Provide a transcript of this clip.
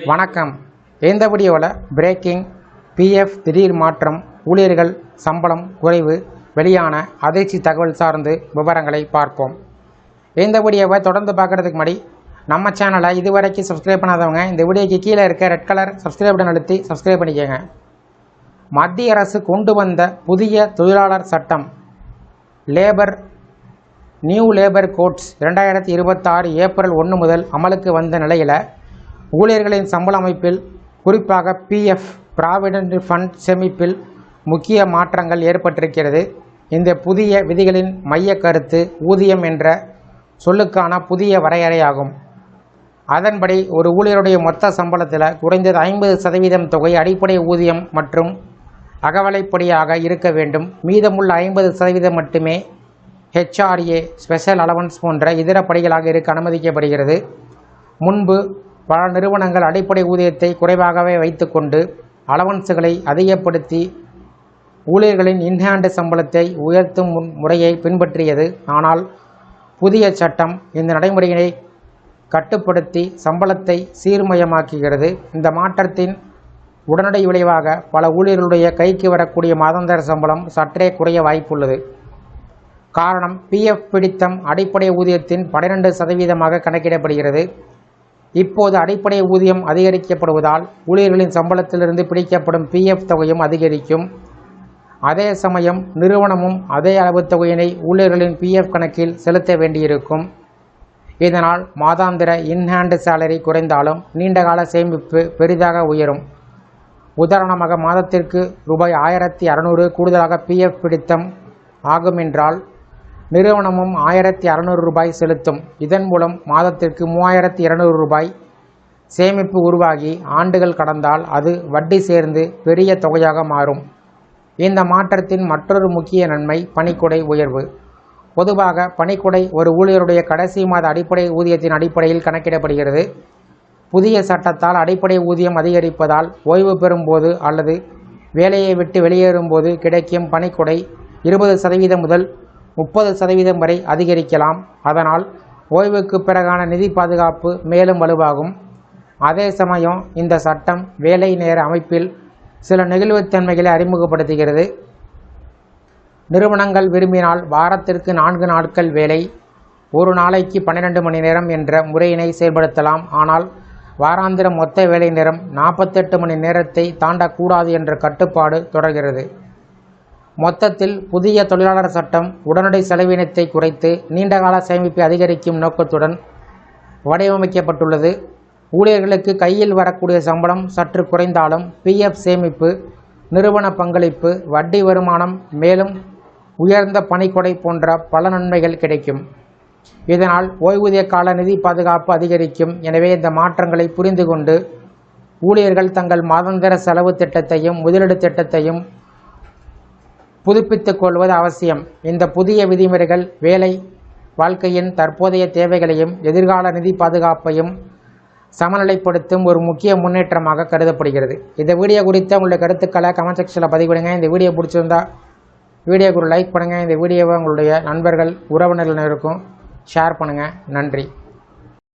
வணக்கம். இந்த வீடியோவில் பிரேக்கிங் பிஎஃப் திடீர் மாற்றம், ஊழியர்கள் சம்பளம் குறைவு வெளியான அதிர்ச்சி தகவல் சார்ந்து விவரங்களை பார்ப்போம். இந்த வீடியோவை தொடர்ந்து பார்க்குறதுக்கு முன்னாடி நம்ம சேனலை இதுவரைக்கும் சப்ஸ்கிரைப் பண்ணாதவங்க இந்த வீடியோக்கு கீழே இருக்க ரெட் கலர் சப்ஸ்கிரைப் பட்டன் அழுத்தி சப்ஸ்கிரைப் பண்ணிக்கோங்க. மத்திய அரசு கொண்டு வந்த புதிய தொழிலாளர் சட்டம் நியூ லேபர் கோட்ஸ் 2026 ஏப்ரல் 1 முதல் அமலுக்கு வந்த நிலையில் ஊழியர்களின் சம்பள அமைப்பில் குறிப்பாக பிஎஃப் ப்ராவிடென்ட் ஃபண்ட் சேமிப்பில் முக்கிய மாற்றங்கள் ஏற்பட்டிருக்கிறது. இந்த புதிய விதிகளின் மைய கருத்து ஊதியம் என்ற சொல்லுக்கான புதிய வரையறையாகும். அதன்படி ஒரு ஊழியருடைய மொத்த சம்பளத்தில் குறைந்தது 50% தொகை அடிப்படை ஊதியம் மற்றும் அகவலைப்படியாக இருக்க வேண்டும். மீதமுள்ள 50% மட்டுமே HRA ஸ்பெஷல் அலவன்ஸ் போன்ற இதர படிகளாக இருக்க அனுமதிக்கப்படுகிறது. முன்பு பல நிறுவனங்கள் அடிப்படை ஊதியத்தை குறைவாகவே வைத்துக்கொண்டு அலவன்ஸுகளை அதிகப்படுத்தி ஊழியர்களின் இன்ஹேண்ட் சம்பளத்தை உயர்த்தும் முறையை பின்பற்றியது. ஆனால் புதிய சட்டம் இந்த நடைமுறையினை கட்டுப்படுத்தி சம்பளத்தை சீர்மயமாக்குகிறது. இந்த மாற்றத்தின் உடனடி விளைவாக பல ஊழியர்களுடைய கைக்கு வரக்கூடிய மாதாந்திர சம்பளம் சற்றே குறைய வாய்ப்புள்ளது. காரணம், பிஎஃப் பிடித்தம் அடிப்படை ஊதியத்தின் 12% கணக்கிடப்படுகிறது. இப்போது அடிப்படை ஊதியம் அதிகரிக்கப்படுவதால் ஊழியர்களின் சம்பளத்திலிருந்து பிடிக்கப்படும் பிஎஃப் தொகையும் அதிகரிக்கும். அதே சமயம் நிறுவனமும் அதே அளவு தொகையினை ஊழியர்களின் பிஎஃப் கணக்கில் செலுத்த வேண்டியிருக்கும். இதனால் மாதாந்திர இன்ஹேண்ட் சேலரி குறைந்தாலும் நீண்டகால சேமிப்பு பெரிதாக உயரும். உதாரணமாக, மாதத்திற்கு ரூபாய் 1600 கூடுதலாக பிஎஃப் பிடித்தம் ஆகும் என்றால் நிறுவனமும் 1600 ரூபாய் செலுத்தும். இதன் மூலம் மாதத்திற்கு 3200 ரூபாய் சேமிப்பு உருவாகி ஆண்டுகள் கடந்தால் அது வட்டி சேர்ந்து பெரிய தொகையாக மாறும். இந்த மாற்றத்தின் மற்றொரு முக்கிய நன்மை பணிக்கொடை உயர்வு. பொதுவாக பணிக்கொடை ஒரு ஊழியருடைய கடைசி மாத அடிப்படை ஊதியத்தின் அடிப்படையில் கணக்கிடப்படுகிறது. புதிய சட்டத்தால் அடிப்படை ஊதியம் அதிகரிப்பதால் ஓய்வு பெறும்போது அல்லது வேலையை விட்டு வெளியேறும்போது கிடைக்கும் பணிக்கொடை 20% முதல் 30% வரை அதிகரிக்கலாம். அதனால் ஓய்வுக்கு பிறகான நிதி பாதுகாப்பு மேலும் வலுவாகும். அதே சமயம் இந்த சட்டம் வேலை நேர அமைப்பில் சில நெகிழ்வுத்தன்மைகளை அறிமுகப்படுத்துகிறது. நிறுவனங்கள் விரும்பினால் வாரத்திற்கு 4 நாட்கள் வேலை, ஒரு நாளைக்கு 12 மணி நேரம் என்ற முறையினை செயல்படுத்தலாம். ஆனால் வாராந்திர மொத்த வேலை நேரம் 48 மணி நேரத்தை தாண்டக்கூடாது என்ற கட்டுப்பாடு தொடர்கிறது. மொத்தத்தில் புதிய தொழிலாளர் சட்டம் உடனடி செலவினத்தை குறைத்து நீண்டகால சேமிப்பை அதிகரிக்கும் நோக்கத்துடன் வடிவமைக்கப்பட்டுள்ளது. ஊழியர்களுக்கு கையில் வரக்கூடிய சம்பளம் சற்று குறைந்தாலும் பிஎஃப் சேமிப்பு, நிறுவன பங்களிப்பு, வட்டி வருமானம், மேலும் உயர்ந்த பணிக்கொடை போன்ற பல நன்மைகள் கிடைக்கும். இதனால் ஓய்வூதிய கால நிதி பாதுகாப்பு அதிகரிக்கும். எனவே இந்த மாற்றங்களை புரிந்து கொண்டு ஊழியர்கள் தங்கள் மாதாந்திர செலவு திட்டத்தையும் முதலீடு திட்டத்தையும் புதுப்பித்துக் கொள்வது அவசியம். இந்த புதிய விதிமுறைகள் வேலை வாழ்க்கையின் தற்போதைய தேவைகளையும் எதிர்கால நிதி பாதுகாப்பையும் சமநிலைப்படுத்தும் ஒரு முக்கிய முன்னேற்றமாக கருதப்படுகிறது. இந்த வீடியோ குறித்த உங்களுடைய கருத்துக்களை கமெண்ட் செக்ஷனில் பதிவிடுங்க. இந்த வீடியோ பிடிச்சிருந்தா வீடியோக்கு ஒரு லைக் பண்ணுங்கள். இந்த வீடியோவை உங்களுடைய நண்பர்கள் உறவினர்களுக்கும் ஷேர் பண்ணுங்கள். நன்றி.